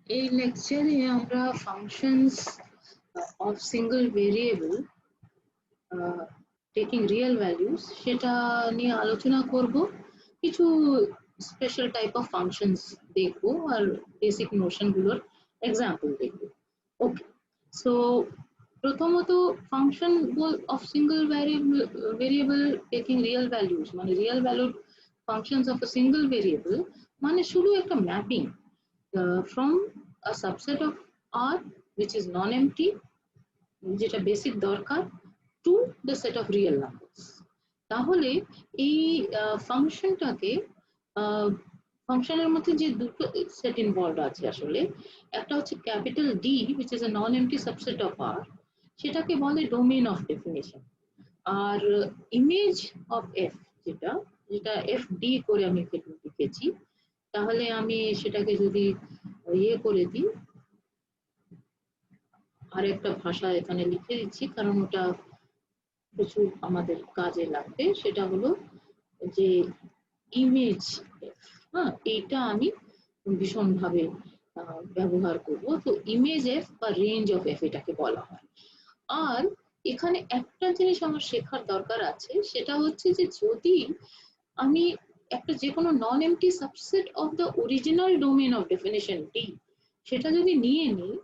এই লেকচারে আমরা functions of single variable taking real values সেটা নিয়ে আলোচনা করব। কিছু স্পেশাল টাইপ অফ ফাংশনস দেখবো আর বেসিক নোশন গুলোর এক্সাম্পল দেখবো। ওকে, সো প্রথমত function of single variable taking real values মানে real valued functions of a single variable মানে শুধু একটা mapping from a subset of R which is non-empty যেটা বেসিক দরকার to the set of real numbers. তাহলে এই ফাংশনটাকে ফাংশনের মধ্যে যে দুটো সেট ইনভলভ আছে আসলে, একটা হচ্ছে capital D which is a non empty subset of R, সেটাকে বলে ডোমেইন অফ ডেফিনেশন। আর ইমেজ অফ এফ যেটা যেটা এফ ডি করে আমি লিখেছি, তাহলে আমি সেটাকে যদি ইয়ে করে দিই, আর একটা ভাষা এখানে লিখে দিচ্ছি কারণ ওটা কিছু আমাদের কাজে লাগবে, সেটা হলো যে ইমেজ এফ। হ্যাঁ, এইটা আমি ভীষণভাবে ব্যবহার করব। তো ইমেজ এফ বা রেঞ্জ অফ এফ এটাকে বলা হয়। আর এখানে একটা জিনিস আমার শেখার দরকার আছে, সেটা হচ্ছে যে যদি আমি একটা যে কোনো নন empty subset of the original domain of definition D সেটা যদি নিয়ে নিই,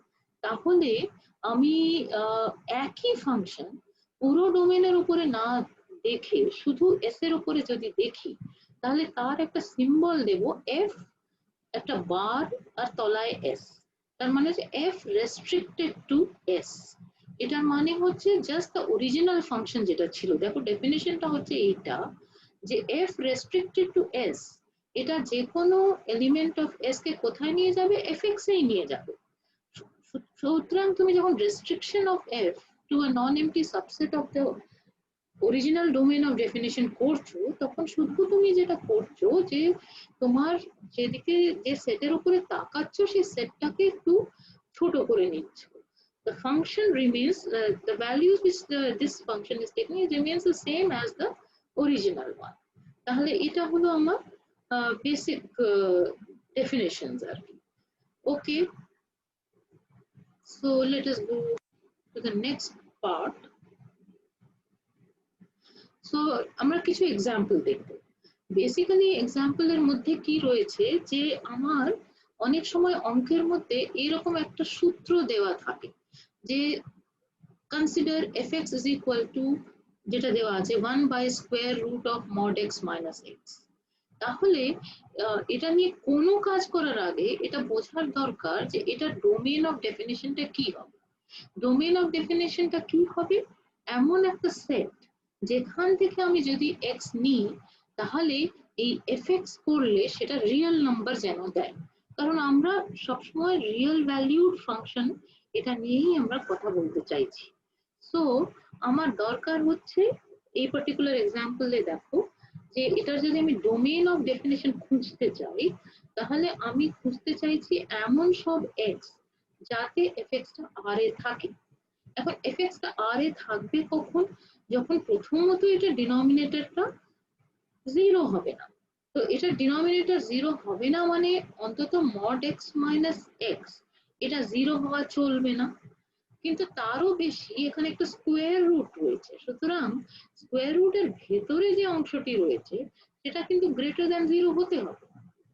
তাহলে আমি একই ফাংশন পুরো ডোমেইনের উপরে না দেখে শুধু এস এর উপরে যদি দেখি, তাহলে তার একটা সিম্বল দেব এফ, একটা বার আর তলায় এস। তার মানে হচ্ছে এফ রেস্ট্রিক্টেড টু এস। এটার মানে হচ্ছে জাস্ট দ্য অরিজিনাল ফাংশন যেটা ছিল। দেখো ডেফিনেশনটা হচ্ছে এইটা যে এফ রেস্ট্রিক্টেড টু এস, এটা যে কোনো এলিমেন্ট অফ এস কে কোথায় নিয়ে যাবে, এফ এক্স এই নিয়ে যাবে। সুতরাং তুমি যখন restriction of F to a non empty subset of the original domain of definition করছো, তখন শুধু তুমি যেটা করছো যে তোমার যেদিকে যে সেটের উপরে তাকাচ্ছ সেই সেটটাকে একটু ছোট করে নিচ্ছ। The function remains, the values which this function is taking it remains the same as the original one. তাহলে এটা হলো আমার বেসিক ডেফিনেশনস আর কি। ওকে, so let us go to the next part. So আমরা কিছু এক্সাম্পল দেখব। বেসিক্যালি এক্সাম্পলের মধ্যে কি রয়েছে যে আমার অনেক সময় অঙ্কের মধ্যে এরকম একটা সূত্র দেওয়া থাকে যে consider fx is equal to, যেটা দেওয়া আছে 1 by square root of mod x minus x। তাহলে এটা নিয়ে কোনো কাজ করার আগে এটা বোঝার দরকার যে এটা ডোমেইন অফ ডেফিনেশনটা কি হবে। ডোমেইন অফ ডেফিনেশনটা কি হবে, এমন একটা সেট যেখান থেকে আমি যদি x নিই, তাহলে এই fx করলে সেটা রিয়েল নাম্বার যেন দেয়। কারণ আমরা সবসময় রিয়েল ভ্যালিউড ফাংশন এটা নিয়েই আমরা কথা বলতে চাইছি। সো আমার দরকার হচ্ছে এই পার্টিকুলার এক্সাম্পলে দেখো যে এটার যদি আমি ডোমেইন অফ ডেফিনেশন খুঁজতে চাই, তাহলে আমি খুঁজতে চাইছি এমন সব x যাতে fx টা r এ থাকে। এখন fx টা r এ থাকবে কখন, যখন প্রথমত এটা ডিনোমিনেটরটা 0 হবে না। তো এটা ডিনোমিনেটর 0 হবে না মানে অন্তত mod x minus x এটা 0 হওয়া চলবে না। কিন্তু তারও বেশি এখানে একটা স্কোয়ার রুট রয়েছে, সুতরাং স্কোয়ার রুটের ভেতরে যে অংশটি রয়েছে সেটা কিন্তু গ্রেটার দ্যান 0 হতে হবে,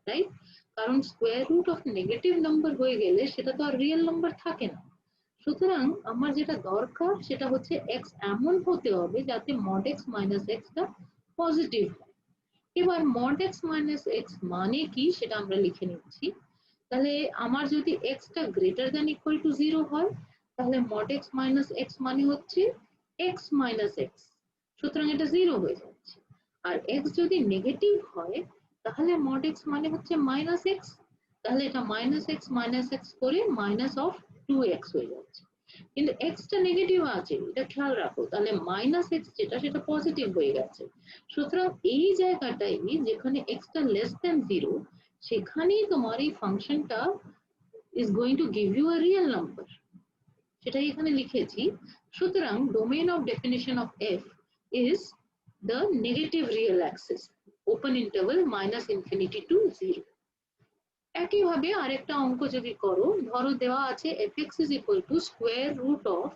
রাইট? কারণ square root of negative number হয়ে গেলে সেটা তো আর রিয়েল নাম্বার থাকে না। সুতরাং আমার যেটা দরকার সেটা হচ্ছে x এমন হতে হবে যাতে mod x minus x টা পজিটিভ হয়। এবার mod x minus x মানে কি সেটা আমরা লিখে নিচ্ছি। তাহলে আমার যদি x টা গ্রেটার দ্যান ইকুয়াল টু 0 হয়, তাহলে mod x minus x মানে হচ্ছে x minus x, সুতরাং এটা 0 হয়ে যাচ্ছে। আর x যদি নেগেটিভ হয়, তাহলে mod x মানে হচ্ছে মাইনাস x, তাহলে এটা মাইনাস x মাইনাস x করে মাইনাস অফ 2x হয়ে যাচ্ছে। কিন্তু x টা নেগেটিভ আছে, এটা খেয়াল রাখো, তাহলে মাইনাস x যেটা সেটা পজিটিভ হয়ে গেছে। সুতরাং এই জায়গাটাই যেখানে x টা লেস দ্যান 0, সেখানেই তোমার এই ফাংশনটা is going to give you a real number, সেটাই এখানে লিখেছি। সুতরাং domain of definition of f is the negative real axis, open interval minus infinity to 0. একইভাবে আরেকটা অঙ্ক যদি করো, ধরো দেওয়া আছে fx is equal to square root of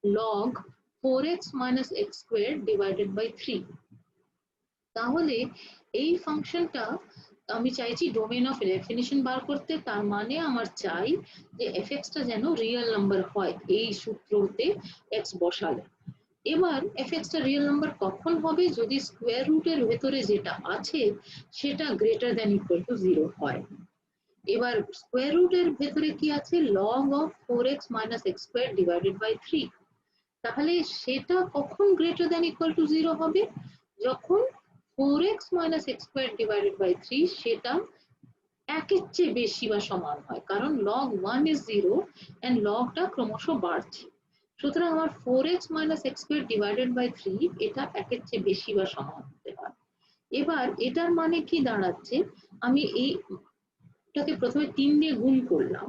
log 4x minus x squared divided by 3। তাহলে এই ফাংশনটা আমি চাইছি ডোমেন অফ ডেফিনিশন বার করতে, তার মানে আমার চাই যে fx টা যেন রিয়েল নাম্বার হয় এই সূত্রতে x বসালে। এবার fx টা রিয়েল নাম্বার কখন হবে? যদি স্কোয়ার রুটের ভেতরে যেটা আছে সেটা গ্রেটার দ্যান ইকুয়াল টু 0 হয়। এবার স্কোয়ার রুটের ভেতরে কি আছে? Log of 4x minus x square divided by 3। তাহলে সেটা কখন গ্রেটার দ্যান ইকুয়াল টু 0 হবে? যখন 4x minus x square divided by 3 সেটা একের চেয়ে বেশি বা সমান হয়, কারণ log 1 is 0 and লগটা ক্রমশ বাড়ছে। সুতরাং আমার 4x minus x square divided by 3 এটা একের চেয়ে বেশি বা সমান হতে হয়। এবার এটার মানে কি দাঁড়াচ্ছে? আমি এইটাকে প্রথমে 3 দিয়ে গুণ করলাম,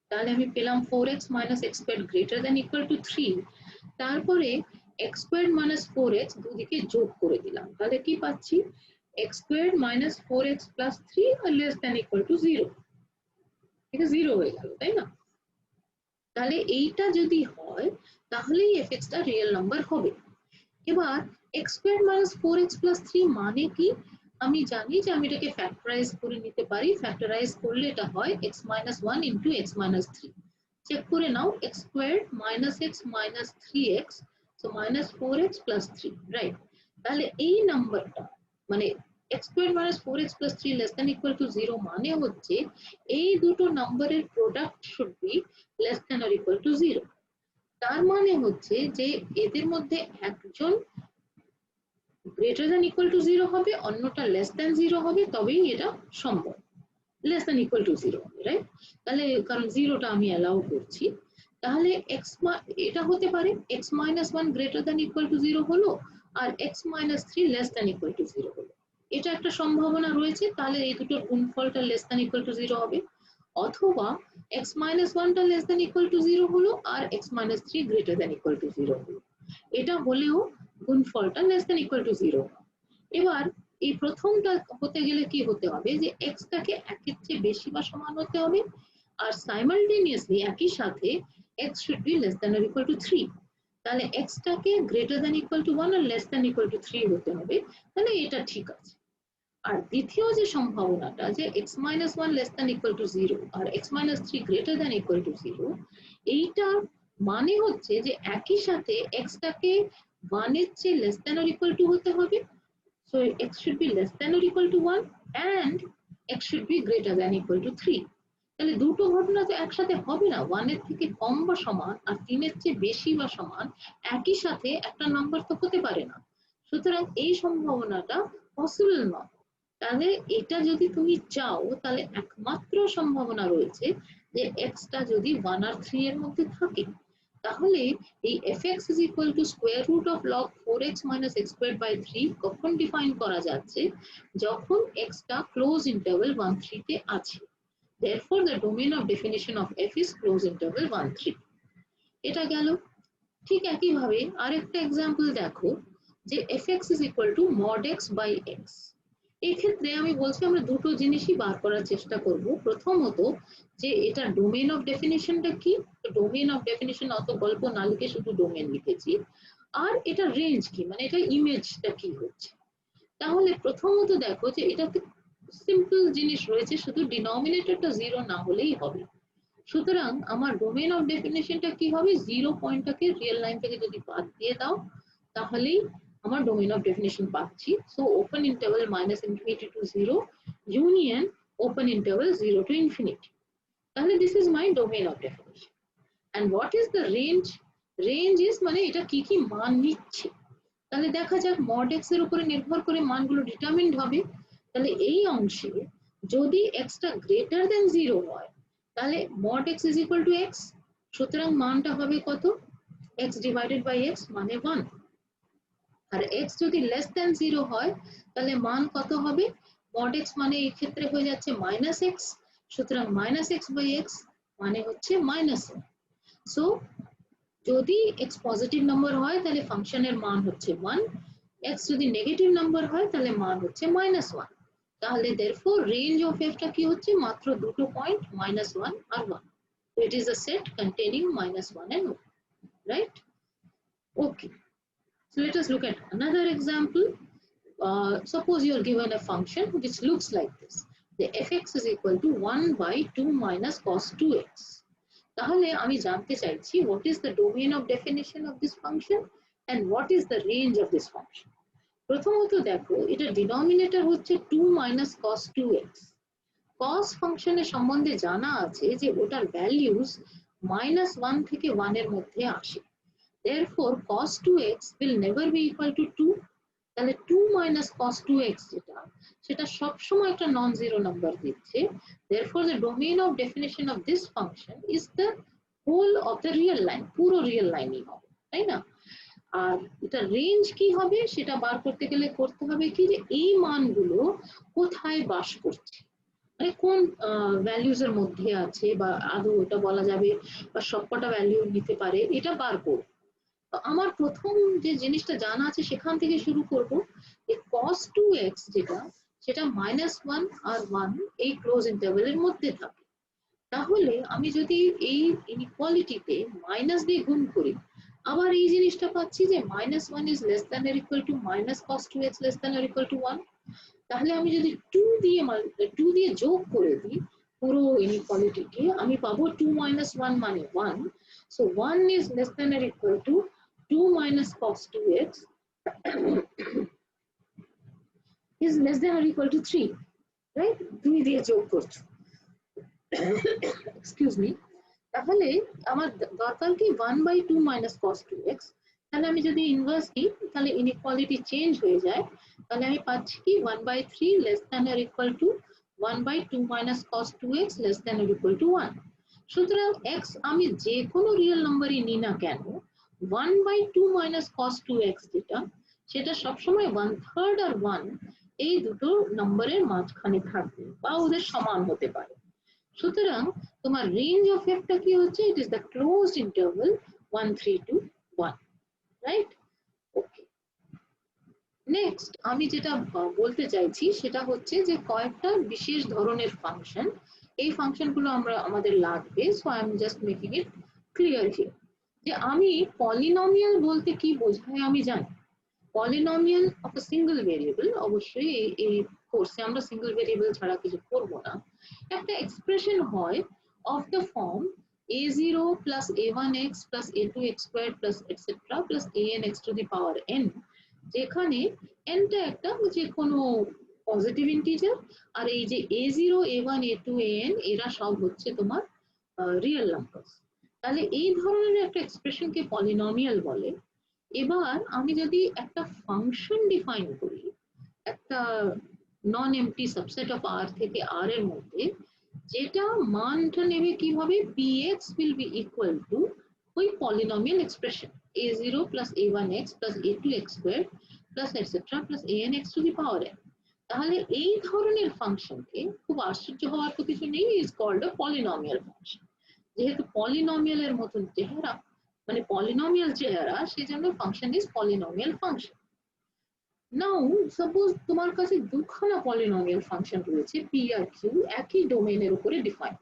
তাহলে আমি পেলাম 4x minus x square greater than equal to 3। তারপরে x স্কোয়ার মাইনাস 4x দুদিকে যোগ করে দিলাম, তাহলে কি পাচ্ছি? x square minus 4x plus 3 আর লেস দ্যান ইকুয়াল টু 0। এটা 0 হয়ে গেল, তাই না? তাহলে এইটা যদি হয় তাহলেই fx টা রিয়েল নাম্বার হবে। এবার x square minus 4x plus 3 মানে কি? আমি জানি যে আমি এটাকে ফ্যাক্টরাইজ করে নিতে পারি। ফ্যাক্টরাইজ করলে এটা হয় x minus 1 into x minus 3। Check করে নাও, x square minus x minus 3x, so minus 4x plus 3, right? তাহলে এই নাম্বারটা মানে x square minus 4x plus 3 less than equal to 0 মানে হচ্ছে এই দুটো নাম্বারের product should be less than or equal to 0। তার মানে হচ্ছে যে এদের মধ্যে একজন গ্রেটার দ্যান ইকুয়াল টু 0 হবে, অন্যটা লেস দ্যান 0 হবে, তবেই এটা সম্ভব। লেস দ্যান ইকুয়াল টু 0 হবে, রাইট? তাহলে কারণ 0টা আমি অ্যালাউ করছি, তাহলে এটা হতে পারে x minus 1 greater than equal to 0 হলো আর x minus 3 less than equal to 0 হলো। এটা একটা সম্ভাবনা রয়েছে, তাহলে এই দুটোর গুণফলটা লেস দ্যান ইকুয়াল টু 0 হবে। অথবা x মাইনাস 1 টা লেস দ্যান ইকুয়াল টু 0 হলো আর x minus 3 greater than equal to 0 হলো। এটা হলেও গুণফলটা লেস দ্যান ইকুয়াল টু 0। এবার এই প্রথমটা হতে গেলে কি হতে হবে? যে x টাকে একের চেয়ে বেশি বা সমান হতে হবে, আর সাইমালটেনিয়াসলি একই সাথে x should be less than or equal to 3। তাহলে x টাকে গ্রেটার দ্যান ইকুয়াল টু 1 আর লেস দ্যান ইকুয়াল টু 3 হতে হবে, তাহলে এটা ঠিক আছে। আর দ্বিতীয় যে সম্ভাবনাটা যে x minus 1 less than equal to 0 R x minus 3 greater than equal to 0, এইটা মানে হচ্ছে যে একই সাথে x টাকে 1 এর চেয়ে less than or equal to হতে হবে, so x should be less than or equal to 1 and x should be greater than equal to 3। তাহলে দুটো ঘটনা তো একসাথে হবে না, 1 এর থেকে কম বা সমান আর 3 এর চেয়ে বেশি বা সমান একই সাথে একটা নাম্বার তো হতে পারে না। সুতরাং এই সম্ভাবনাটা পসিবল নয়। তাহলে এটা যদি তুমি চাও তাহলে একমাত্র সম্ভাবনা রয়েছে যে x টা যদি 1 আর 3 এর মধ্যে থাকে, তাহলে এই fx is equal to square root of log 4x minus x squared by 3 কখন ডিফাইন করা যাচ্ছে? যখন x টা ক্লোজ ইন্টারভ্যাল 1 3 তে আছে। Therefore the domain of definition of f is close interval 1 3। এটা গেল। ঠিক একইভাবে আরেকটা এক্সাম্পল দেখো যে fx is equal to mod x by x। এই ক্ষেত্রে আমি বলছি আমরা দুটো জিনিসই বার করার চেষ্টা করব। প্রথমত যে এটা ডোমেন অফ ডেফিনিশনটা কি? ডোমেন অফ ডেফিনিশন অত গল্প না লিখে শুধু ডোমেন লিখেছি। আর এটা রেঞ্জ কি, মানে এটা ইমেজটা কি হচ্ছে। তাহলে প্রথমত দেখো যে এটাতে সিম্পল জিনিস রয়েছে, শুধু ডিনোমিনেটরটা 0 না হলেই হবে। সুতরাং আমার ডোমেন অফ ডেফিনিশনটা কি হবে? 0 পয়েন্টটাকে রিয়েল লাইন থেকে যদি বাদ দিয়ে দাও তাহলেই আমার ডোমেন অফ ডেফিনিশন পাচ্ছি। So open interval minus infinity to 0 union open interval 0 to infinity. তাহলে this is my domain of definition. And what is the range? Range is মানে এটা কি কি মান নিচ্ছে। তাহলে দেখা যাক মড এক্স এর উপরে নির্ভর করে মানগুলো ডিটারমিন্ড হবে। তাহলে এই অংশে যদি x টা গ্রেটার দেন 0 হয় তাহলে mod x is equal to x, সুতরাং মানটা হবে কত? x ডিভাইডেড বাই x মানে 1। আর x যদি লেস দেন 0 হয় তাহলে মান কত হবে? mod x মানে এই ক্ষেত্রে হয়ে যাচ্ছে মাইনাস x, সুতরাং মাইনাস x বাই x মানে হচ্ছে মাইনাস 1। সো যদি x পজিটিভ নাম্বার হয় তাহলে ফাংশনের মান হচ্ছে 1, x যদি নেগেটিভ নাম্বার হয় তাহলে মান হচ্ছে -1। তাহলে therefore range of f টা কি হচ্ছে মাত্র দুটো point -1 R 1, so it is a set containing -1 and 1, right? Okay, so let us look at another example. Suppose you are given a function which looks like this. The fx is equal to 1 by 2 minus cos 2x. তাহলে আমি জানতে চাইছি what is the domain of definition of this function and what is the range of this function. প্রথমত দেখো এটা denominator হচ্ছে 2 minus cos 2x. cos ফাংশনের সম্বন্ধে জানা আছে যে ওটার ভ্যালুস -1 থেকে 1 এর মধ্যে আসে, therefore cos 2x will never be equal to 2. তাহলে 2 minus cos 2x যেটা সেটা সবসময় একটা নন জিরো নাম্বার দিচ্ছে, therefore the domain of definition of this function is the whole of the real line, পুরো রিয়েল লাইনই হবে, তাই না? আর এটা রেঞ্জ কি হবে সেটা বার করতে গেলে করতে হবে কি যে এই মানগুলো কোথায় বাস করছে, মানে কোন ভ্যালুজ এর মধ্যে আছে, বা আদৌ ওটা বলা যাবে বা সবকটা ভ্যালু নিতে পারে, এটা বার করব। আমার প্রথম যে জিনিসটা জানা আছে সেখান থেকে শুরু করব। যে cos 2x যেটা সেটা -1 আর 1 এই ক্লোজ ইন্টারভ্যালের মধ্যে থাকে, তাহলে আমি যদি এই ইনইকুয়ালিটিতে মাইনাস দিয়ে গুণ করি, আবার এই জিনিসটা পাচ্ছি যে -1 is less than or equal to minus cos 2x less than or equal to 1, তাহলে আমি যদি 2 দিয়ে যোগ করে দিই পুরো ইনইকুয়ালিটিকে, আমি পাবো 2 minus 1 মানে 1, so 1 is less than or equal to 2 minus cos 2x is less than or equal to 3, right? 2 দিয়ে যোগ করছো, এক্সকিউজ মি। তাহলে আমার দরকার কি 1 by 2 minus cos 2x, তাহলে আমি যদি ইনভার্স দিই তাহলে ইনইকুয়ালিটি চেঞ্জ হয়ে যায়, তাহলে আমি পাচ্ছি কি 1 by 3 less than or equal to 1 by 2 minus cos 2x less than or equal to 1. সুতরাং x আমি যে কোনো রিয়েল নাম্বারই নিই না কেন, 1 by 2 minus cos 2x যেটা সেটা সবসময় 1/3 আর 1 এই দুটো নম্বরের মাঝখানে থাকবে বা ওদের সমান হতে পারে। সুতরাং তোমার রেঞ্জ অফ f টা কি হচ্ছে, it is the closed interval 1 3 to 1, right? Okay, next আমি যেটা বলতে চাইছি সেটা হচ্ছে যে কয়েকটা বিশেষ ধরনের ফাংশন, এই ফাংশনগুলো আমাদের লাগবে, so I am just making it clear here. যে আমি পলিনোমিয়াল বলতে কি বোঝায় আমি জানি, polynomial of a single variable, অবশ্যই এই কোর্সে আমরা সিঙ্গেল ভেরিয়েবল ছাড়া কিছু করব না, একটা এক্সপ্রেশন হয় of the form a0 plus a1x plus a2x squared plus etc plus anx to the power n, যেখানে n টা একটা যে কোনো পজিটিভ ইন্টিজার, আর এই যে a0 a1 a2 an এরা সব হচ্ছে তোমার রিয়েল নাম্বারস। তাহলে এই ধরনের একটা এক্সপ্রেশনকে পলিনোমিয়াল বলে। এবার আমি যদি একটা ফাংশন ডিফাইন করি একটা নন এমটি সাবসেট অফ আর থেকে আর এর মধ্যে, যেটা মানটা নেবে কিভাবে, px will be equal to ওই polynomial expression a0 plus a1x plus a2x squared plus etc plus anx to the power n। তাহলে এই ধরনের ফাংশনকে, খুব আশ্চর্য হওয়ার তো কিছু নেই, is called a polynomial function. যেহেতু পলিনোমিয়ালের মতন চেহারা, মানে পলিনোমিয়াল চেহারা, সেজন্য function is polynomial function. Now suppose তোমার কাছে দুখানা পলিনোমিয়াল ফাংশন রয়েছে পি আর কিউ, একই ডোমেইনের উপরে ডিফাইন,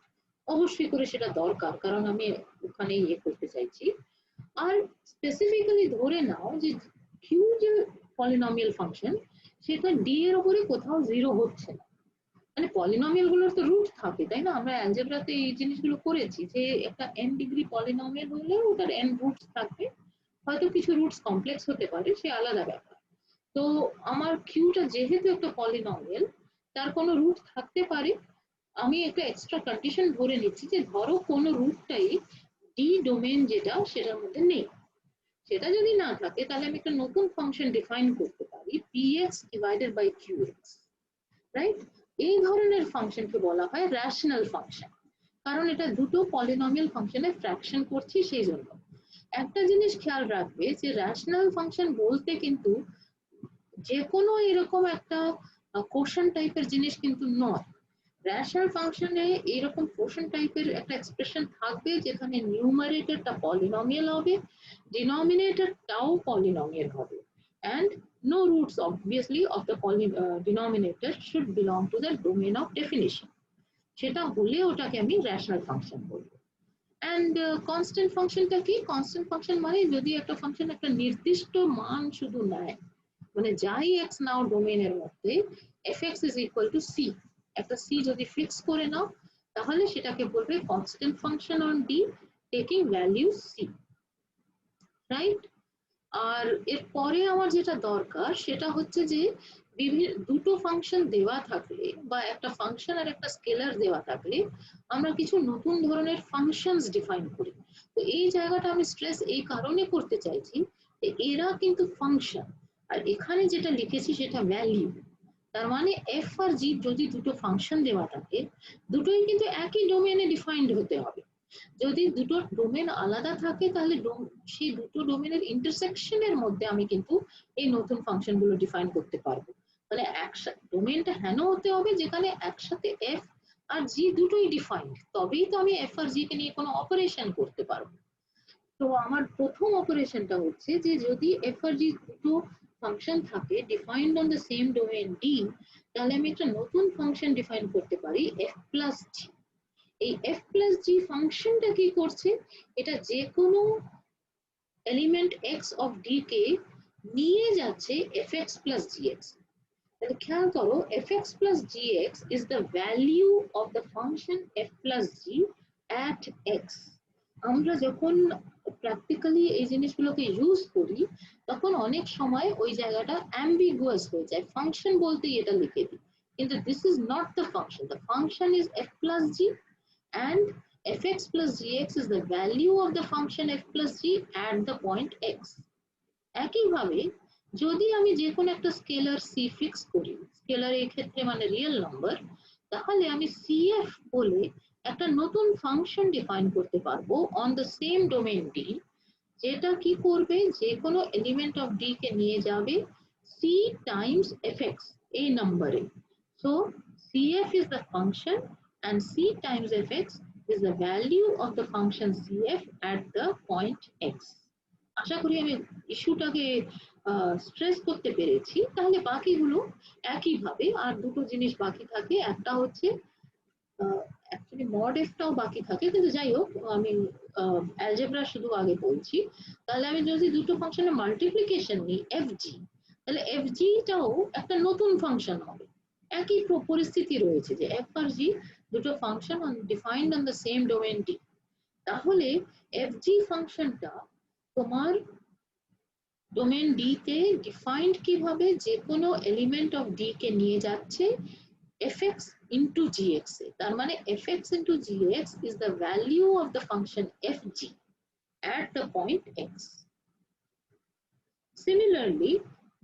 অবশ্যই করে সেটা দরকার কারণ আমি ওখানে ইয়ে করতে চাইছি। আর স্পেসিফিক্যালি ধরে নাও যে কিউ যে পলিনোমিয়াল ফাংশন সেটা ডি এর উপরে কোথাও জিরো হচ্ছে না, মানে পলিনোমিয়াল গুলোর তো রুট থাকে, তাই না? আমরা অ্যালজেব্রাতে এই জিনিসগুলো করেছি যে একটা n ডিগ্রি পলিনোমিয়াল হলে ওটার n রুটস থাকবে, হয়তো কিছু রুটস কমপ্লেক্স হতে পারে, সে আলাদা ব্যাপার। তো আমার কিউটা যেহেতু একটা পলিনোমিয়াল, তার কোনো রুট থাকতে পারে, আমি একটা এক্সট্রা কন্ডিশন ধরে নিচ্ছি যে ধরো কোনো রুটটাই ডি ডোমেন যেটা সেটার মধ্যে নেই, সেটা যদি না থাকে তাহলে আমি একটা নতুন ফাংশন ডিফাইন করতে পারি px divided by qx, right? এই ধরনের ফাংশনকে বলা হয় রেশনাল ফাংশন, কারণ এটা দুটো পলিনোমিয়াল ফাংশনে ফ্র্যাকশন করছি সেই জন্য। একটা জিনিস খেয়াল রাখবে যে রেশনাল ফাংশন বলতে কিন্তু যে কোনো এরকম একটা কোশ্চেন টাইপের জিনিস কিন্তু নয়। রেশনাল ফাংশনে এরকম কোশ্চেন টাইপের একটা এক্সপ্রেশন থাকবে যেখানে নিউমারেটরটা পলিনোমিয়াল হবে, ডিনোমিনেটরটাও পলিনোমিয়াল হবে, and no roots obviously of the denominator should belong to the domain of definition, সেটা হলে ওটাকে আমি রেশনাল ফাংশন বলবো। অ্যান্ড কনস্ট্যান্ট ফাংশনটা কি? কনস্ট্যান্ট ফাংশন মানে যদি একটা ফাংশন একটা নির্দিষ্ট মান শুধু নেয়, মানে যাই এক্স নাও ডোমেনের মধ্যে f x is equal to c, একটা সি যদি ফিক্স করে নাও তাহলে সেটাকে বলবে constant function on D taking value c, right? আর এরপরে আমার যেটা দরকার সেটা হচ্ছে যে দুটো ফাংশন দেওয়া থাকলে বা একটা ফাংশন আর একটা স্কেলার দেওয়া থাকলে আমরা কিছু নতুন ধরনের ফাংশনস ডিফাইন করি। তো এই জায়গাটা আমি স্ট্রেস এই কারণে করতে চাইছি যে এরা কিন্তু ফাংশন, আর এখানে যেটা লিখেছি সেটা ভ্যালিউ। তার মানে এফ আর জি যদি দুটো ফাংশন দেওয়া থাকে দুটোই কিন্তু একই ডোমেনে ডিফাইন্ড হতে হবে। যদি দুটো ডোমেন আলাদা থাকে তাহলে সেই দুটো ডোমেনের ইন্টারসেকশনের মধ্যে আমি কিন্তু এই নতুন ফাংশন গুলো ডিফাইন করতে পারবো। মানে একসাথে ডোমেনটা হেন হতে হবে যেখানে একসাথে এফ আর জি দুটোই ডিফাইন্ড, তবেই তো আমি এফ আর জি কে নিয়ে কোনো অপারেশন করতে পারবো। তো আমার প্রথম অপারেশনটা হচ্ছে যে যদি এফ আর জি দুটো ফাংশন থাকে defined on the same domain D, তাহলে আমি একটা নতুন ফাংশন ডিফাইন করতে পারি এফ প্লাস জি। এই এফ প্লাস জি ফাংশনটা কি করছে? এটা যে কোনো এলিমেন্ট এক্স অফ ডি কে নিয়ে যাচ্ছে এফ এক্স প্লাস জি এক্স। তাহলে খেয়াল করো F x plus G x is the value of the function F plus G at x. আমরা যখন প্র্যাকটিক্যালি এই জিনিসগুলোকে ইউজ করি তখন অনেক সময় ওই জায়গাটা অ্যাম্বিগুয়াস হয়ে যায়, ফাংশন বলতেই এটা লিখে দিই, কিন্তু this is not the function. The function is F plus G and fx plus gx is the value of the function f plus g at the point x. একইভাবে যদি আমি যে কোনো একটা স্কেলার c ফিক্স করি, scalar এই ক্ষেত্রে মানে রিয়েল নাম্বার, তাহলে আমি cf বলে একটা নতুন ফাংশন ডিফাইন করতে পারবো on the same domain d, যেটা কি করবে যে কোনো এলিমেন্ট অফ d কে নিয়ে যাবে c টাইমস fx এই নাম্বারে। So cf is the function and c times fx is the value of the function cf at the point x. আশা করি আমি ইস্যুটাকে স্ট্রেস করতে পেরেছি। তাহলে বাকিগুলো একইভাবে আর দুটো জিনিস বাকি থাকে, একটা হচ্ছে অ্যাকচুয়ালি মড এফটাও বাকি থাকে, কিন্তু যাই হোক আমি অ্যালজেব্রা শুধু আগে বলছি। তাহলে আমি যদি দুটো ফাংশনের মাল্টিপ্লিকেশন নিই এফ জি, তাহলে এফ জিটাও একটা নতুন ফাংশন হবে। একই পরিস্থিতি রয়েছে যে এফ আর জি দুটো function defined on the same domain D, তাহলে এফ জি ফাংশনটা তোমার ডোমেন ডি তে ডিফাইন্ড কিভাবে, যে কোনো এলিমেন্ট অফ ডি কে নিয়ে যাচ্ছে fx into gx, তার মানে fx into gx is the value of the function fg at the point x. Similarly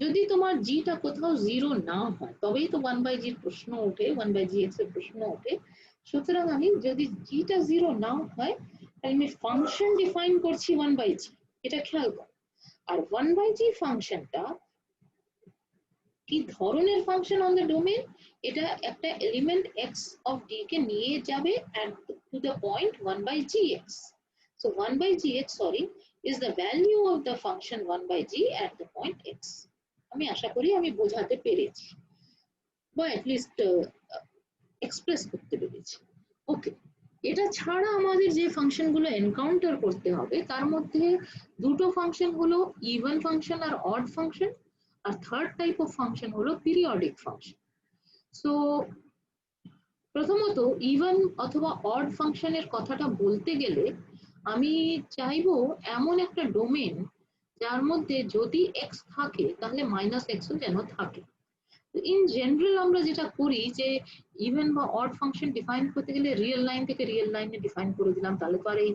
যদি তোমার g টা কোথাও 0 না হয় তবেই তো 1/g এর প্রশ্ন ওঠে, 1/gx এর প্রশ্ন ওঠে। সুতরাং আমি যদি g টা 0 না হয় তাহলে আমি ফাংশন ডিফাইন করছি 1/g, এটা খেয়াল করো। আর 1/g ফাংশনটা কি ধরনের ফাংশন অন দ্য ডোমেন? এটা একটা এলিমেন্ট x অফ d কে নিয়ে যাবে to the point 1/gx. So 1/gx is the value of the function 1/g at the point x. আমি আশা করি আমি বোঝাতে পেরেছি বা অ্যাটলিস্ট এক্সপ্রেস করতে পেরেছি। ওকে, এটা ছাড়া আমাদের যে ফাংশনগুলো এনকাউন্টার করতে হবে তার মধ্যে দুটো ফাংশন হলো ইভেন ফাংশন আর অড ফাংশন, আর থার্ড টাইপ অফ ফাংশন হলো পিরিয়ডিক ফাংশন। সো প্রথমত ইভেন অথবা অড ফাংশনের কথাটা বলতে গেলে আমি চাইবো এমন একটা ডোমেন যার মধ্যে যদি এক্স থাকে তাহলে মাইনাস এক্সও যেন থাকে। ইন জেনারেল আমরা যেটা করি যে ইভেন বা অড ফাংশন ডিফাইন করতে গেলে রিয়েল লাইন থেকে রিয়েল লাইনে ডিফাইন করে দিলাম, তাহলে তো আর এই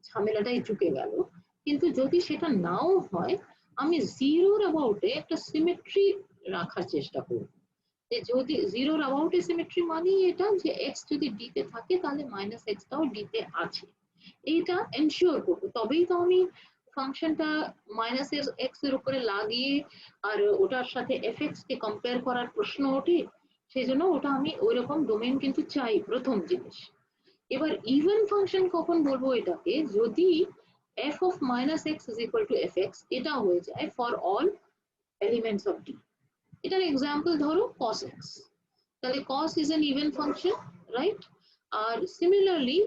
ঝামেলাটাই চুকে গেল। কিন্তু যদি সেটা নাও হয় আমি জিরোর অ্যাবাউটে একটা সিমেট্রি রাখার চেষ্টা করব, যে যদি জিরোর অ্যাবাউটে সিমেট্রি মানে এটা যে এক্স যদি ডি তে থাকে তাহলে মাইনাস এক্সটাও ডি তে আছে, এইটা এনশিওর করবো। তবেই তো আমি ফাংশনটা মাইনাস এক্স এর উপরে লাগিয়ে আর ওটার সাথে এফএক্স কে কম্পেয়ার করার প্রশ্ন ওঠে, সেই জন্য ওটা আমি ওই রকম ডোমেন কিন্তু চাই, প্রথম জিনিস। এবার ইভেন ফাংশন কখন বলবো এটাকে? যদি f of minus x is equal to fx এটা হয়ে যায় for all elements of d. এটার এক্সাম্পল ধরো cos x, তাহলে cos is an even function, right? আর similarly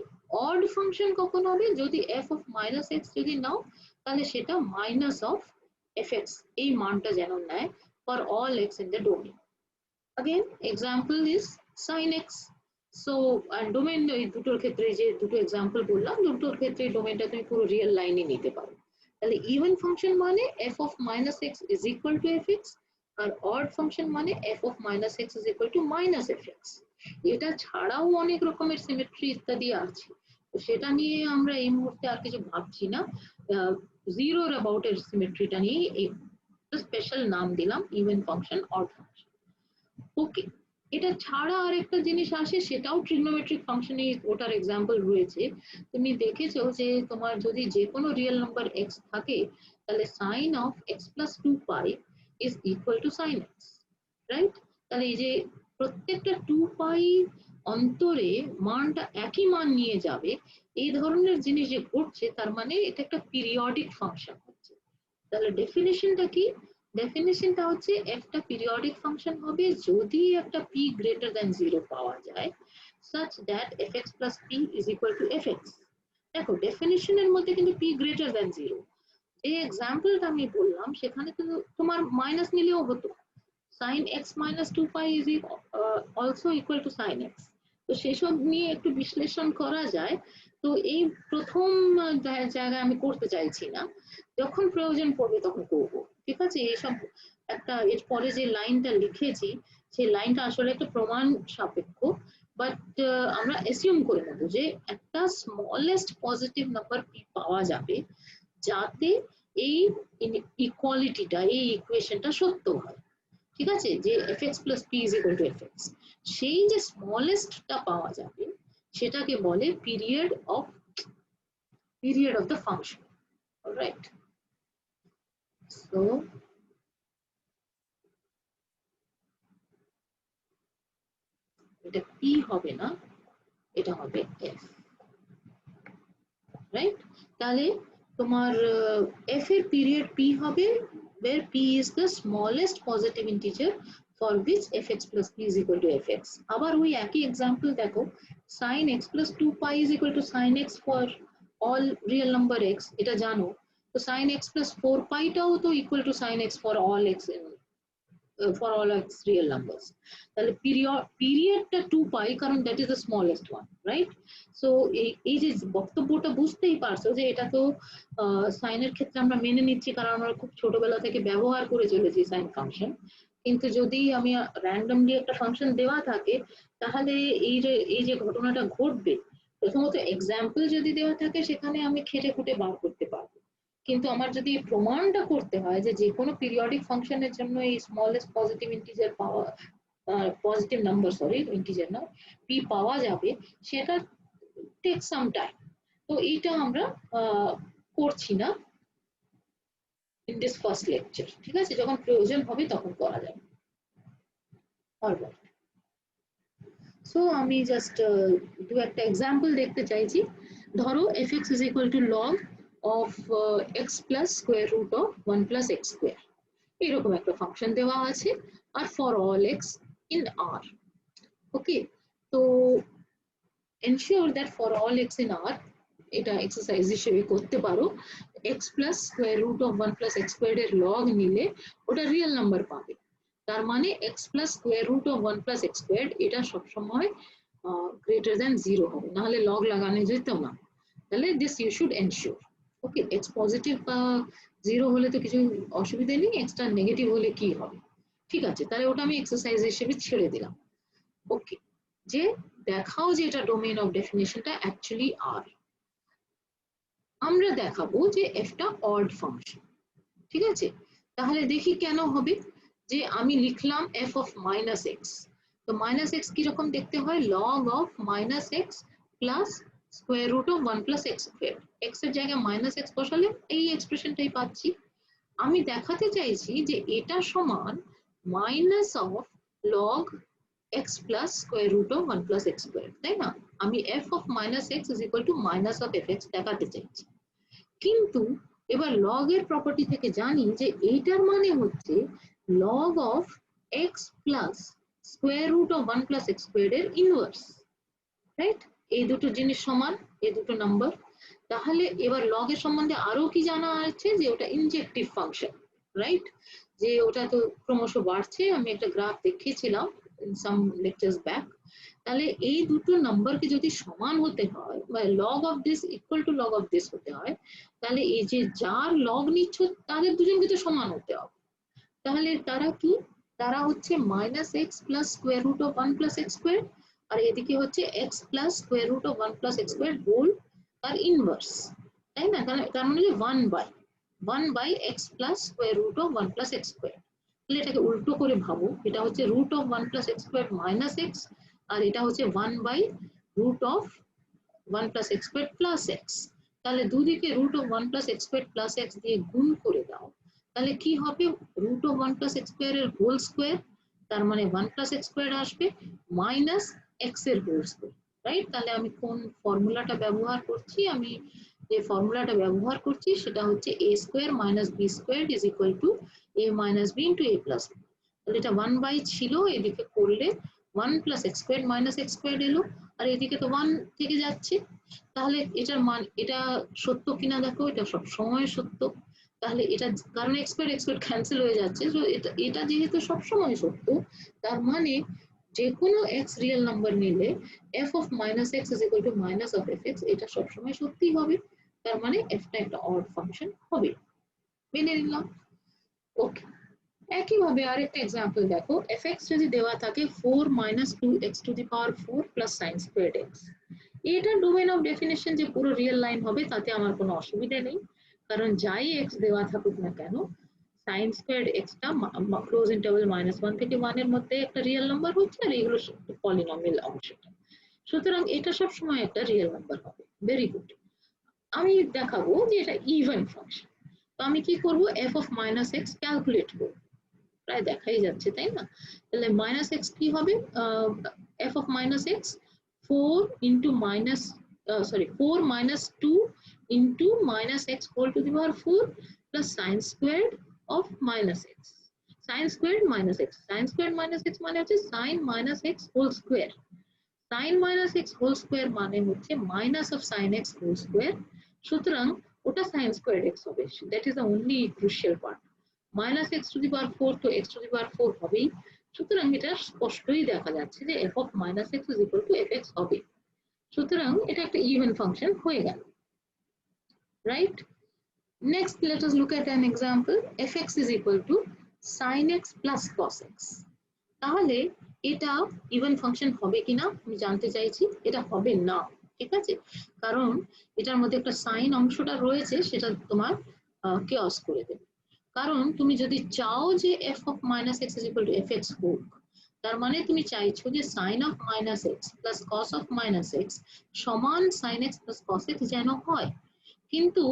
odd function কখন হবে, যদি f of minus x যদি নাও তাহলে সেটা minus of fx এই মানটা যেন নেয় for all x in the domain. Again example is sin x. So and domain এই দুটোর ক্ষেত্রে যে দুটো এক্সাম্পল বললাম দুটোর ক্ষেত্রে ডোমেইনটা তুমি পুরো রিয়েল লাইনে নিতে পারো। তাহলে ইভেন ফাংশন মানে f of minus x is equal to fx, আর odd ফাংশন মানে f of minus x is equal to minus fx। এটা ছাড়াও অনেক রকমের সিমেট্রি ইত্যাদি আছে, তো সেটা নিয়ে আমরা এই মুহূর্তে আর কিছু ভাবছি না। জিরোর অ্যাবাউট এর সিমেট্রিটা নিয়ে এই স্পেশাল নাম দিলাম ইভেন ফাংশন, অড ফাংশন। ওকে, এটা ছাড়া আরেকটা জিনিস আসে, সেটাও ট্রিগনোমেট্রিক ফাংশনে ওটার এক্সাম্পল রয়েছে। তুমি দেখেছো যে তোমার যদি যে কোনো রিয়েল নাম্বার x থাকে তাহলে sin of x plus 2 pi is equal to sin x, right? তাহলে এই যে প্রত্যেকটা 2 pi অন্তরে মানটা একই মান নিয়ে যাবে, এই ধরনের জিনিস যে ঘটছে তার মানে এটা একটা পিরিয়ডিক ফাংশন হচ্ছে। তাহলে ডেফিনিশনটা কি? ডেফিনিশনটা হচ্ছে একটা পিরিয়ডিক ফাংশন হবে যদি একটা p গ্রেটার দ্যান 0 পাওয়া যায়, such that fx plus p is equal to fx। দেখো ডেফিনিশনের মধ্যে কিন্তু p গ্রেটার দ্যান 0, এই এক্সাম্পলটা আমি বললাম সেখানে কিন্তু তোমার মাইনাস নিলেও হতো, sin x minus 2 pi is also equal to sin x। তো সেসব নিয়ে একটু বিশ্লেষণ করা যায়, তো এই প্রথম জায়গায় আমি করতে চাইছি না, যখন প্রয়োজন পড়বে তখন করবো, ঠিক আছে? এইসব একটা এর পরে যে লাইনটা লিখেছি সেই লাইনটা আসলে একটা প্রমাণ সাপেক্ষ, বাট আমরা অ্যাসিউম করে নেব যে একটা স্মলেস্ট পজিটিভ নাম্বার p পাওয়া যাবে যাতে এই ইকুয়ালিটিটা এই ইকুয়েশনটা সত্য হয়, ঠিক আছে? যে fx plus p is equal to fx, সেই যে স্মলেস্টটা পাওয়া যাবে সেটাকে বলে period of the function, alright? So এটা p হবে না, এটা হবে f, রাইট? তাহলে তোমার f এর পিরিয়ড p হবে where p is the smallest positive integer for which fx plus p is equal to fx। আবার ওই একই এক্সাম্পল দেখো, sin x plus 2 pi is equal to sin x for all real number x, এটা জানো। তো sin x plus 4 pi টাও তো equal to sin x for all x in for all x real numbers। তাহলে পিরিয়ডটা 2 pi কারণ that is the smallest one, right? So এই যে বক্তব্যটা বুঝতেই পারছো যে এটা তো সাইনের ক্ষেত্রে আমরা মেনে নিচ্ছি কারণ আমরা খুব ছোটবেলা থেকে ব্যবহার করে চলেছি সাইন ফাংশন, কিন্তু যদি আমি র্যান্ডমলি একটা ফাংশন দেওয়া থাকে তাহলে এই যে ঘটনাটা ঘটবে, প্রথমত এক্সাম্পল যদি দেওয়া থাকে সেখানে আমি খেটে খুঁটে বার করতে পারবো, কিন্তু আমার যদি প্রমাণটা করতে হয় যে যে কোনো পিরিয়ডিক ফাংশনের জন্য এই স্মলেস্ট পজিটিভ ইন্টিজার পাওয়া পজিটিভ নাম্বার সরি ইন্টিজার না p পাওয়া যাবে, সেটা টেক সাম টাইম। তো এইটা আমরা করছি না ইন দিস ফার্স্ট লেকচার, ঠিক আছে? যখন প্রয়োজন হবে তখন করা যাবে। অলরাইট, সো আমি জাস্ট দু একটা এক্সাম্পল দেখতে চাইছি। ধরো fx is equal to log of x plus square root of 1 plus x square, এরকম একটা ফাংশন দেওয়া আছে আর for all x in R। ওকে, তো ensure that for all x in R, এটা এক্সারসাইজ হিসেবে করতে পারো, x plus square root of 1 plus x squared এর log নিলে ওটা রিয়েল নাম্বার পাবে, তার মানে x plus square root of 1 plus x squared এটা সবসময় গ্রেটার দ্যান 0 হবে, নাহলে লগ লাগানো যেত না। তাহলে this you should ensure. Okay, x positive বা 0 হলে তো কিছু অসুবিধা নেই, এক্সটা নেগেটিভ হলে কি হবে? ঠিক আছে, তাহলে ওটা আমি এক্সারসাইজ হিসেবে ছেড়ে দিলাম। ওকে, যে দেখাও যে এটা ডোমেইন অফ ডেফিনিশনটা অ্যাকচুয়ালি আর। আমরা দেখাবো যে এফটা অড ফাংশন, ঠিক আছে? তাহলে দেখি কেন হবে, যে আমি লিখলাম f of minus x, তো minus x কিরকম দেখতে হয়, log of minus x plus square root of 1 plus x squared, x এর জায়গায় minus x বসালে এই এক্সপ্রেশনটাই পাচ্ছি। আমি দেখাতে চাইছি যে এটা সমান minus of log x plus square root of 1 plus x squared, তাই না? আমি f of minus x is equal to minus of fx দেখাতে চাইছি, কিন্তু এবার লগ এর প্রপার্টি থেকে জানি যে এইটার মানে হচ্ছে log of x plus square root of 1 plus x square এর ইনভার্স, রাইট? এই দুটো জিনিস সমান, এই দুটো নাম্বার। তাহলে এবার লগ এর সম্বন্ধে আরো কি জানা আছে যে ওটা ইনজেক্টিভ ফাংশন, রাইট? যে ওটা তো ক্রমশ বাড়ছে, আমি একটা গ্রাফ দেখিয়েছিলাম সাম লেকচার্স ব্যাক। তাহলে এই দুটো নাম্বারকে যদি সমান হতে হয় বা log of this equal to log of this হতে হয়, তাহলে এই যে যার লগ নিচ্ছ তাদের দুজনকে তো সমান হতে হবে। তাহলে তারা কি, তারা হচ্ছে minus x plus square root of 1 plus x square, আর এদিকে হচ্ছে x plus square root of 1 plus x square whole তার ইনভার্স, তাই না? তার মানে 1 by x plus square root of 1 plus x square. তাহলে এটাকে উল্টো করে ভাবো, এটা হচ্ছে root of 1 plus x square minus x, আর এটা হচ্ছে 1 by root of 1 plus x square plus x. তাহলে দুদিকে root of 1 plus x square plus x দিয়ে গুণ করে দাও, তাহলে কি হবে, root of 1 plus x square এর হোল স্কোয়ার, তার মানে 1 প্লাস এক্স স্কোয়ার আসবে মাইনাস এক্স এর হোল স্কোয়ার, রাইট? তাহলে আমি কোন ফর্মুলাটা ব্যবহার করছি, আমি যে ফর্মুলাটা ব্যবহার করছি সেটা হচ্ছে a square minus b square is equal to a minus b into a plus b. তাহলে এটা 1 বাই ছিল, এদিকে করলে 1 plus x square minus x square এলো, আর এদিকে তো 1 থেকে যাচ্ছে। তাহলে এটার মান, এটা সত্য কিনা দেখো, এটা সব সময় সত্য। তাহলে এটা কারণ এক্স স্কোয়ার ক্যান্সেল হয়ে যাচ্ছে, তো এটা যেহেতু সব সময় সত্য, তার মানে যে কোনো এক্স রিয়েল নাম্বার নিলে F of minus x is equal to minus of f x, এটা সবসময় সত্যি হবে। তার মানে এফটা একটা অড ফাংশন হবে, মেনে নিলাম। ওকে, একইভাবে আরেকটা এক্সাম্পল দেখো, এফ এক্স যদি দেওয়া থাকে 4 minus 2x two the power 4 plus sine square x, এটা ডোমেন অফ ডেফিনেশন যে পুরো রিয়েল লাইন হবে তাতে আমার কোনো অসুবিধা নেই, কারণ যাই এক্স দেওয়া থাকুক না কেন sine square extra close interval -1 থেকে 1 এর মধ্যে একটা রিয়েল নাম্বার হচ্ছে, আর এগুলো পলিনমিয়াল অংশটা, সুতরাং এটা সবসময় একটা রিয়েল নাম্বার হবে। Very good. আমি দেখাবো যে এটা ইভেন ফাংশন, তো আমি কি করব, F of minus x calculate করব, প্রায় দেখাই যাচ্ছে তাই না? তাহলে মাইনাস এক্স কি হবে, f of minus x 4 into minus, sorry 4 minus 2 into minus x whole to the power 4 plus sine square of minus x, sine square minus x, sine square minus x মানে হচ্ছে sine minus x whole square, sine minus x whole square মানে হচ্ছে minus of sine x whole square, সুতরাং ওটা sine square x হবে, that is the only crucial part. Minus x two the power 4 তো x two the power 4 হবেই, সুতরাং এটা স্পষ্টই দেখা যাচ্ছে যে f of minus x is equal to f x হবে, সুতরাং এটা একটা ইভেন ফাংশন হয়ে গেল, right? Next let us look at an example, f x is equal to sine x plus cos x. তাহলে এটা ইভেন ফাংশন হবে কিনা আমি জানতে চাইছি, এটা হবে না, ঠিক আছে? কারণ এটার মধ্যে একটা সাইন অংশটা রয়েছে, সেটা তোমার কেওস করে দেবে। কারণ তুমি যদি চাও যে f of minus x is equal to f x হোক, তার মানে তুমি চাইছো যে sine of minus x plus cos of minus x সমান sine x plus cos x যেন হয়, কিন্তু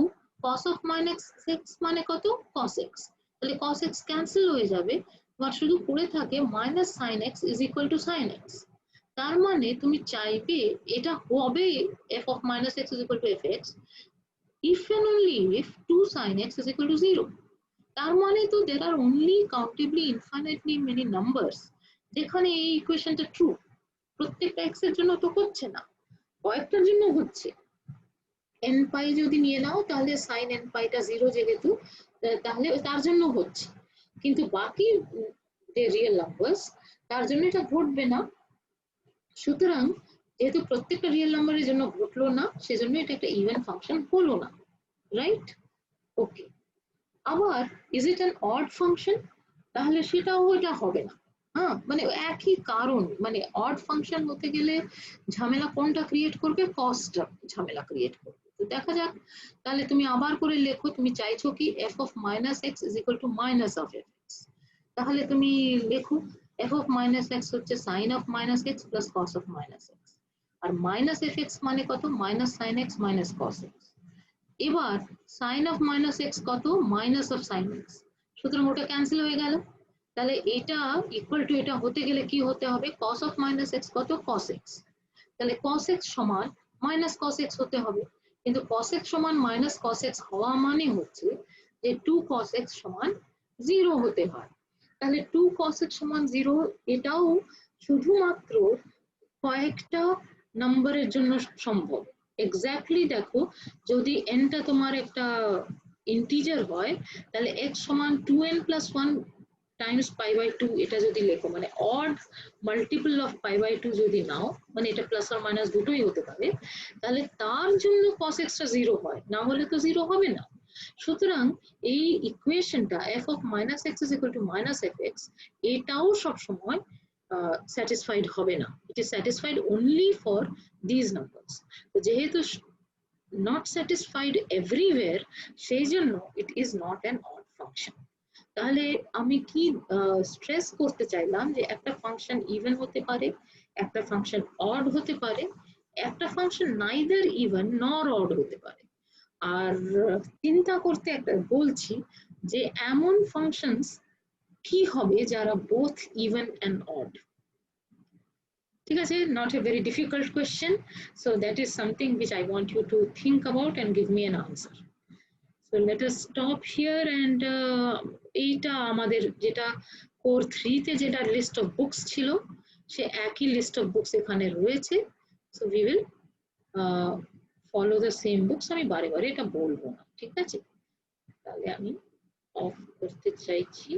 cos of minus x মানে কত, cos x, তাহলে cos x ক্যান্সেল হয়ে যাবে, তোমার শুধু পড়ে থাকে minus sine x is equal to sine x। তার মানে তুমি চাইবে এটা হবে f of minus x is equal to fx if and only if 2 sin x is equal to 0। তার মানে তো there are only countably infinitely many numbers যেখানে এই ইকুয়েশনটা ট্রু, প্রত্যেকটা x এর জন্য তো হচ্ছে না, কয়েকটার জন্য হচ্ছে। n পাই যদি নিয়ে নাও তাহলে সাইন n পাইটা 0 যেহেতু, তাহলে তার জন্য হচ্ছে, কিন্তু বাকি যে রিয়েল নাম্বারস তার জন্য এটা ঘটবে না, সুতরাং যেহেতু প্রত্যেকটা রিয়েল নাম্বারের জন্য ঘটলো না, সেজন্য এটা একটা ইভেন ফাংশন হলো না, রাইট? ওকে, আবার is it an odd function, তাহলে সেটাও এটা হবে না। হ্যাঁ, মানে একই কারণ, মানে অড ফাংশন হতে গেলে ঝামেলা কোনটা ক্রিয়েট করবে, কস্টটা ঝামেলা ক্রিয়েট করবে। তো দেখা যাক, তাহলে তুমি আবার করে লেখো, তুমি চাইছো কি f of minus x is equal to minus of f x, তাহলে তুমি লেখো এফ অফ মাইনাস এক্স হচ্ছে sine of minus x plus cos of minus x, আর মাইনাস এফ এক্স মানে কত, minus sine x minus cos x. এবার sine of minus x কত, minus of sine x, সুতরাং ওটা ক্যান্সেল হয়ে গেল। তাহলে এটা ইকুয়াল টু এটা হতে গেলে কি হতে হবে, কস অফ মাইনাস এক্স কত, কস এক্স, তাহলে কস এক্স সমান মাইনাস কস এক্স হতে হবে, কিন্তু cos x সমান মাইনাস cos x হওয়া মানে হচ্ছে যে 2 cos x সমান 0 হতে হয়। তাহলে 2 cos x সমান 0 এটাও শুধুমাত্র কয়েকটা নাম্বারের জন্য সম্ভব। এক্স্যাক্টলি দেখো, যদি n টা তোমার একটা ইন্টিজার হয় তাহলে x সমান 2n plus 1 Times pi by 2 এটা যদি লেখো, মানে odd multiple of pi by 2 যদি নাও, মানে এটা প্লাস আর মাইনাস দুটোই হতে পারে, তাহলে তার জন্য cos x টা 0 হয়, না হলে তো 0 হবে না। সুতরাং এই ইকুয়েশনটা f of minus x is equal to minus fx এটাও সব সময় স্যাটিসফাইড হবে না। It is satisfied only for this numbers. তো যেহেতু not satisfied everywhere, সেই জন্য it is not an odd function। তাহলে আমি কি স্ট্রেস করতে চাইলাম যে একটা ফাংশন ইভেন হতে পারে, একটা ফাংশন অড হতে পারে, একটা ফাংশন নাইদার ইভেন নর অড হতে পারে। আর চিন্তা করতে একটা বলছি যে এমন ফাংশনস কি হবে যারা বোথ ইভেন এন্ড অড। ঠিক আছে, not a very difficult question, so that is something which I want you to think about and give me an answer. So let us stop here and এইটা আমাদের যেটা core 3 তে যেটা list of books ছিল সে একই list of books এখানে রয়েছে। So we will follow the same books, আমি বারে বারে এটা বলবো না, ঠিক আছে? তাহলে আমি অফ করতে চাইছি।